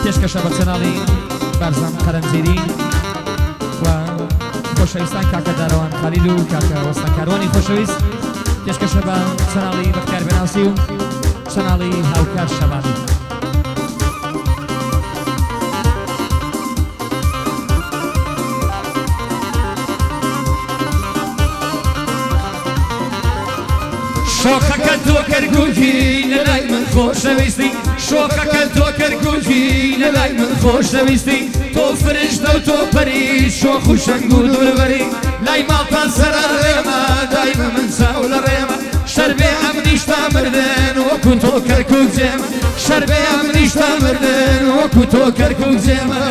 پێشکەشە بە چەناڵی بارزان قەرەنجێری و خۆشەویستان کاکە داڕەوان خەلیل و کاکە وەستان کاروانی خۆشەویست پێشکەشە بە چەناڵی بەختیار بێناسی و چەناڵی هاوکار شەبانی شۆخەکە تۆ کەرگووکی لەلای من خۆشەویستی شۆخەکە تۆ کەرگووکی لەلای من خۆشەویستی تۆ فرشتە و تۆ پەری شۆخ و شەنگ و دووربەری لای ماڵتان سەرە ڕێمە دایمە من چاو لە ڕێمە شەربێ ئەم نیشتا مردن وەکو تۆ کەرکووک جێمە شەربێ ئەم نیشتا مردن وەکو تۆ کەرکووک جێمە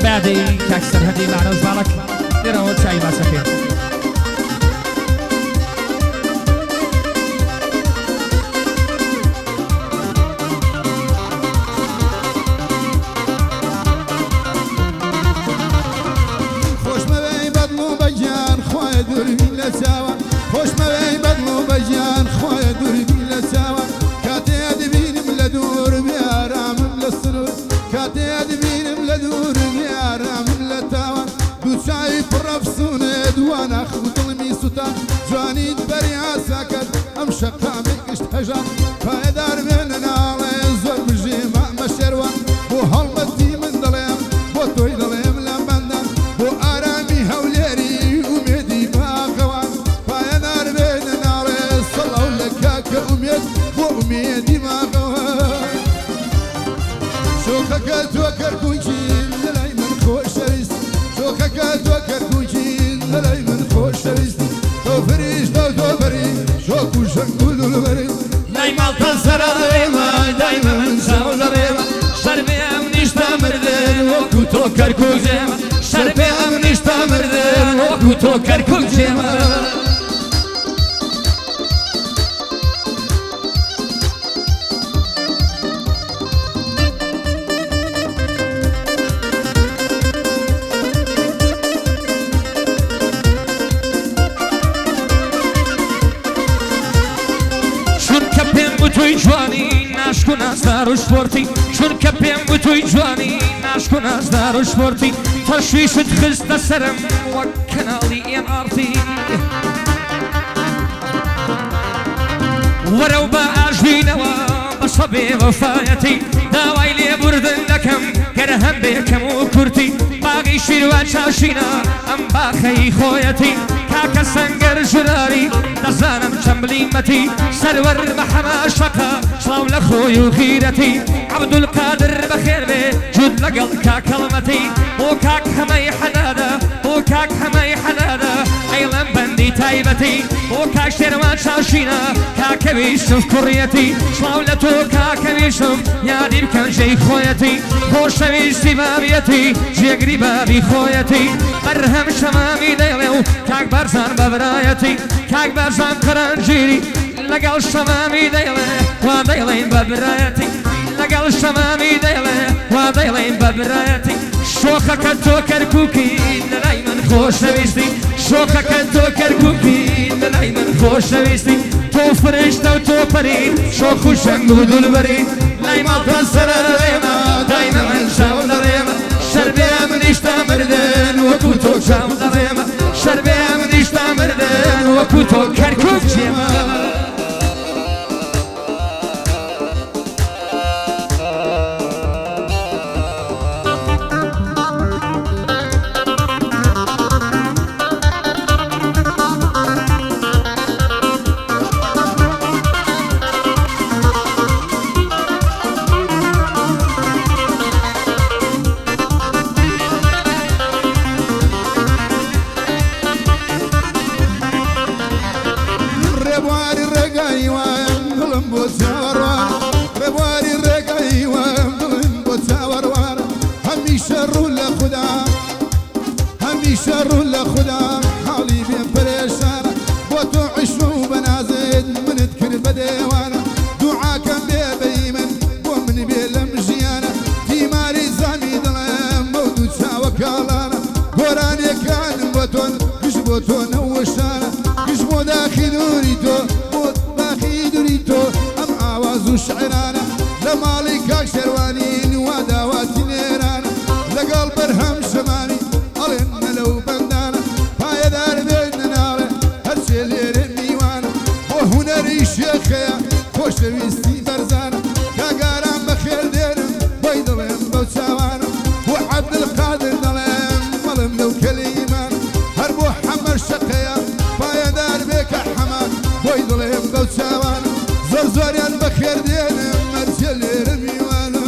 بعدی کاک سەرهەدی معنەوز باڵک لێرەوە چای باسەکەین خۆشمەوەی بەدڵ و بەگیان خۆیە دووربی لە چاوە خۆشمەوەی بەدڵ و بەگیان خۆیە دووربی لە چاوە کاتێ دەبینم لە دوور بیارامم لە سنوور کاتێ دەبینم لە دوور بیارامم لە تاوە دووچاوی پڕەفسوونێ دوانە خوتڵمی سووتان جوانیت بەری ئاساکرد ئەم شەقامی گشت هەژان پایدار بێنە ناڵێ زۆر بژێمە مەشێروان بۆ هەڵبەتی من دەڵێم بۆ تۆی دەڵێم لە بەندان بۆ ئارامی هەولێری ئومێدی باغەوان پایدار بێنە ناڵێ سەڵاو لە کاکە ئومێد بۆ ئومێدی باغەوان شۆخەکە تۆ کەرکووکی لەلای من خۆشەویست شۆخەکە تۆ کەرکووکی لەلای من خۆشەویست تۆ فریشتە و تۆ بەری شۆک و شەنگ و دووربەری لای ماڵتان سەرە ڕێمە دایمە من چاو لە ڕێمە شەربێ ئەم نیشتا مردن وەکو تۆ کەرکووک جێمە شەربێ ئەم نیشتا مردن وەکو تۆ کەرکووک جێمە توی جوانی ناشک و نازدار و شپۆرتی چونکە پێم بوو توی جوانی ناشک و نازدار و شپۆرتی تەشویشت خستە سەرم وەک کەناڵی NRT وەرە و بە ئاژینەوە بە سەبێ وەفایەتی داوای لێبوردن دەکەم گەرە هەندێکم و کورتی باغی شیروا چاشینە ئەم باخەی خۆیەتی کاکە سەنگەر ژراری دەزانم چەمبلیمەتی سەروەر بە حەماشەکە سڵاو لە خۆی و غیرەتی عەبدولقادر بەخێر بێ جود لەگەڵ کاکەڵمەتی بۆ کاک هەمەی حەنادە بۆ کاک هەمەی حەنادە ئەیڵەم بەندی تایبەتی بۆ کاک شێرمان چاشینە کاکەویشم کوڕیەتی سڵاو لە تۆ کاکەویشم یادی بکەن ژەی خۆیەتی خۆشەویستی بابیەتی جێگری بابی خۆیەتی بەرهەم شەمامی دەیڵێ و کاک بەرزان بەبرایەتی کاک بەرزان قەرەنجیری لەگەڵ شەمامی دەیڵێ وا دەیڵێن بەبرایەتی لەگەڵ شەمامی دەیڵێ وا دەیڵێن بەبرایەتی شۆخەکە تۆ کەرکووکی لەلای من خۆشەویستی شۆخەکە تۆ کەرکووکی لەلای من خۆشەویستی تۆ فرشتە و تۆ پەری شۆخ و شەنگ و دووربەری لای ماڵتان سەرە ڕێمە دایمە من چاو لە ڕێمە شەربێ ئەم نیشتا مردن وەکو تۆ چاو لە ڕێمە شەربێ ئەم نیشتا مردن وەکو تۆ کەرکووک جێمە شر لخدا حالي بين بريشانة بوتو عشو بنازد من تكر بديوانا دعاك بيبي من ومن بيلم جيانا في ماري زاني دلم بودو تشاوكالانا گۆرانیەکانم بۆ تۆن گشت بۆ تۆ نەوەشانە گشت بۆ داخی دووری تۆ بۆ داخی دووری تۆ ئەم ئاواز و شعرانە لە ماڵی کاک شێروانی وا داواتی نێرانە لەگەڵ بەرهەم شەمانی ئەڵێن نەلەو بەندانە پایەدار بێت نەناڵێ هەرچێ لێرە میوانە بۆ هونەری شێخەیە خۆشەویستی بەرزانە کاگاران بەخێر دێنم بۆی دەڵێم بەو چاوانە بۆ عەبدولقادر دەڵێم مەڵم لەو کەلیمان هەر بۆ حەمەر شەقەیە پایەدار بێ کە حەمان بۆی دڵێم بەو چاوانە زۆر زۆریان بەخێر دێنم هەرچێ لێرە میوانە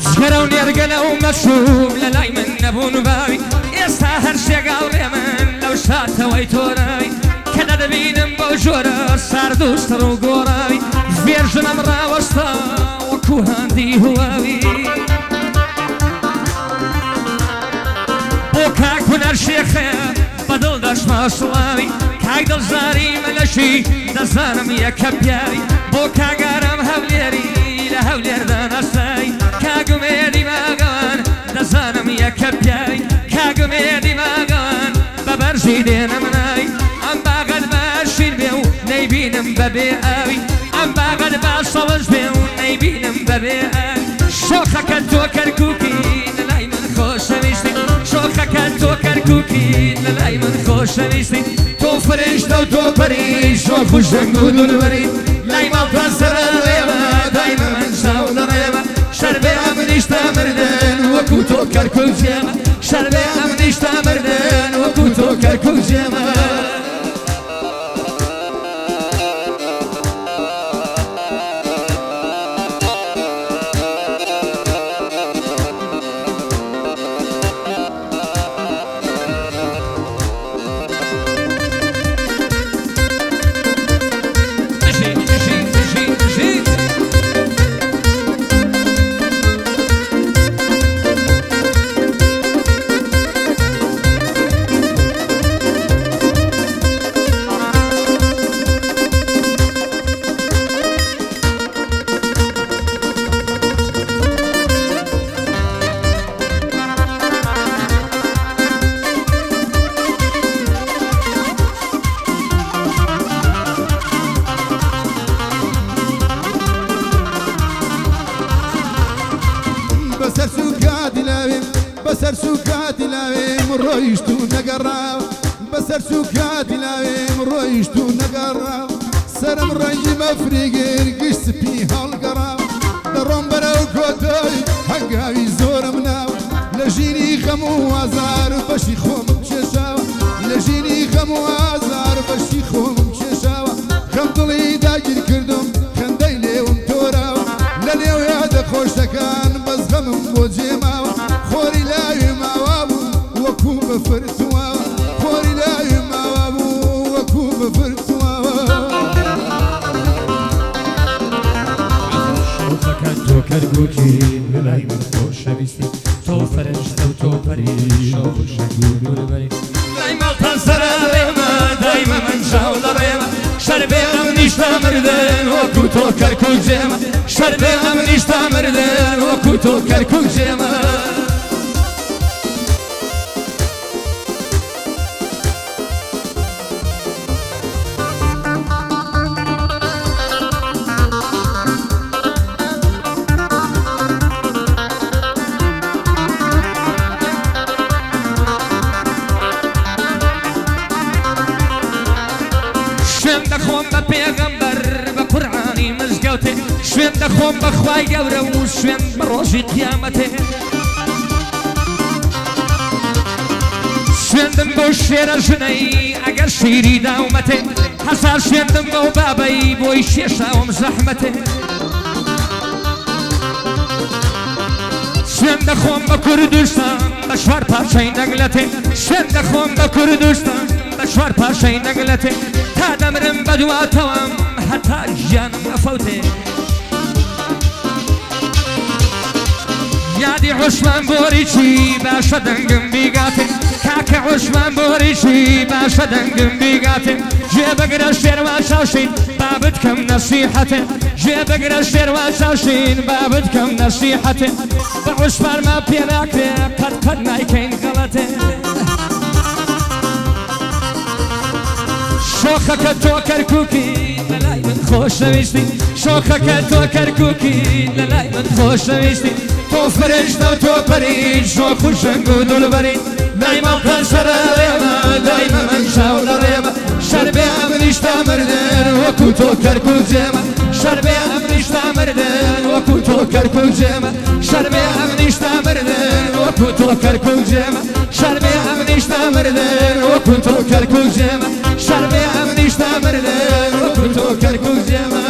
جگەرە و نێرگەلە و مەشوم لە لای من نەبوون باوی ئێستا هەر شێگاڵێ من لەو شاتەوەی تۆراوی کە دەدەبینم بەو ژۆرە ساردوشتر و گۆڕاوی فێرژنەم ڕاوەشتا وەکو هەندی هواوی بۆ کاک هونەر شێخەیە بەدڵ دەشما سڵاوی کاک دڵزاری مەلەشی دەزانم یەکە پیاوی بۆ کاگارم هەولێری لە هەولێردا نەسایی کاگومێدی ماگەوان دەزانم یەکە پیاوی کاگومێدی ماگەوان بە بەرژی دێنە مناوی ئەم باغەت باشین بێ و نەیبینم بەبێ ئاوی ئەم باغەت باشەڵش بێ و نەیبینم بەبێ ئاوی شۆخەکە تۆ کەرکووکی لە لای من خۆشەویستی شۆخەکە تۆ کەرکووکی لە لای من خۆشەویستی تۆ فرشتە و تۆ پەریش شۆخ و ژەنگ و دووربەری لای ماڵتە سەرە لێوە دایمە من چاو دەڕێوە شەربێ ئەمنیشتە مردن وەکو تۆ کەرکوو جێمە شەربێ ئەمنیشتە مردن وەکو تۆ کەرکوو جێمە بەسەر سوکاتی لاوێم ڕۆیشت و نەگەڕاو بەسەر سوکاتی لاوێم ڕۆیشت و نەگەڕاو سرم ڕەنگی مەفریگر گشت سپی هەڵگەڕاو دەڕۆم بەرەو کۆتۆی هەنگاوی زۆرم ناو لە ژینی خەم و ئازار بەشی خۆم کێشاوە لە ژینی خەم و ئازار بەشی خۆم کێشاوە خەم دڵی داگیر کردم خەندەی لێوم تۆراوە لە نێو یادە خۆشەکان بەس غەمم بۆ جێماوە خۆری لاوی ماوا بوو وەکو بەفرتووەوە خۆری لاوی ماوا بوو وەکو بەفرتووەوە شۆخەکە تۆ کەرکووکی لە لای من خۆشەویستی تۆ فەرشتە و تۆ پەریش و ژەنگ و دووربەری لای ماڵتە سەرە لێمە دایمە من چاو دەڕێمە شەربێ ئەمنیشتە مردن وەکو تۆ کەرکوو جێمە شەربێ ئەمنیشتە مردن وەکو تۆ کەرکوو جێمە شوێن دەخۆم بە پێغەمبەر بە قورعانی مزگەوتێ شوێن دەخۆم بە خوای گەورە و شوێن بە ڕۆژی قیامەتێ شوێندم بۆ شێرە ژنەی ئەگەر شیری داومەتێ هەسا شوێندم بۆ بابەی بۆی شێشاوم زەحمەتێ شوێن دەخۆم بە کوردستان بە شوار پارچەی نەگلەتێ شوێن دەخۆم بە کوردستان بە شوار پاشەی نەگلەتێ تا دەمرم بە دواتەوەم هەتا ژیانم ئەفەوتێ یادی عوسمان بۆری چی باشە دەنگم بیگاتێ کاکە عوشمان بۆریشی باشە دەنگم بیگاتن گوێ بگرە شێروان چاوشین بابت کەم نەسیحەتن گوێ بگرە شێروان چاوشین بابت کەم نەسیحەتن بە عوشمانما پێ ناکرێ قەت نایکەین غەڵەتێ شۆخەکە تۆ کەرکووکی لەلای من خۆشەویستی شۆخەکە تۆ کەرکووکی لەلای من خۆشەویستی تۆ فرشتە و تۆ پەریش شۆخ و شەنگ و دولبەری دایما قەنسەرە ڕێمە دایما من شاو لە ڕێمە شەربێ ئەمنیشتا مردن وەکو تۆ کەرکوو جێمە شەربێ ئەمنیشتا مردن وەکو تۆ کەرکوو جێمە شەربێ ئەمنیشتا مردن وەکو تۆ کەرکوو جێمە شەربێ ئەمنیشتا مردن وەکو تۆ کەرکوو جێمە شەربێ ئەمنیشتا مردن وەکو تۆ کەرکوو جێمە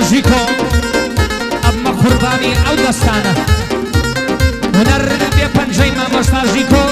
ژیکۆ ئەمە قوربانی ئەو دەستانە هونەر بێ پەنجەی مامۆستا ژیکۆ